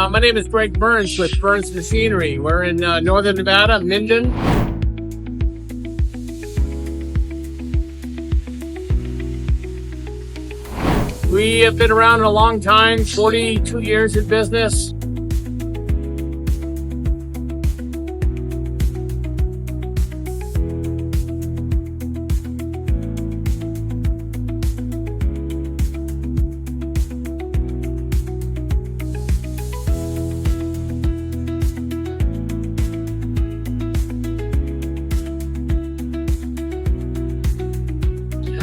My name is Greg Burns with Burns Machinery. We're in northern Nevada, Minden. We have been around a long time, 42 years in business.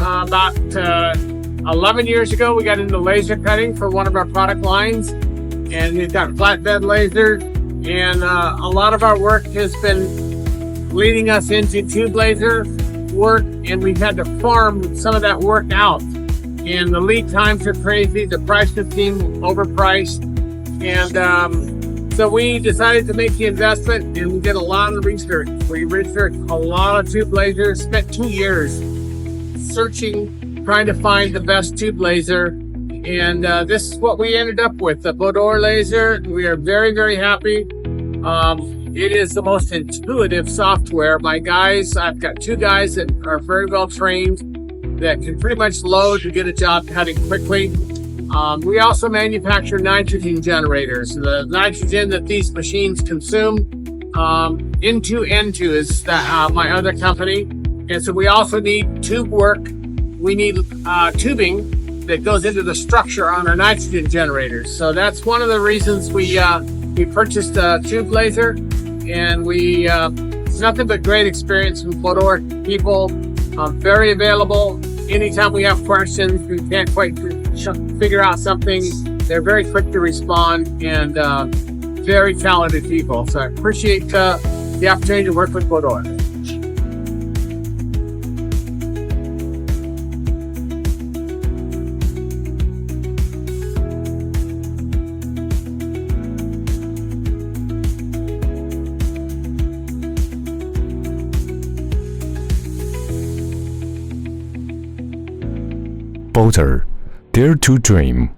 About 11 years ago, we got into laser cutting for one of our product lines, and we've got flatbed lasers, and a lot of our work has been leading us into tube laser work, and we've had to farm some of that work out, and the lead times are crazy, the prices seem overpriced, and so we decided to make the investment, and we did a lot of research. We researched a lot of tube lasers, spent 2 years searching, trying to find the best tube laser, and this is what we ended up with, the Bodor laser. We are very, very happy. It is the most intuitive software. My guys, I've got 2 guys that are very well trained that can pretty much load to get a job cutting quickly. We also manufacture nitrogen generators. The nitrogen that these machines consume, N2 is my other company. And so we also need tube work. We need tubing that goes into the structure on our nitrogen generators. So that's one of the reasons we purchased a tube laser, and it's nothing but great experience from Bodor people. Very available. Anytime we have questions, we can't quite figure out something, they're very quick to respond, and very talented people. So I appreciate the opportunity to work with Bodor. Bodor, Dare to Dream.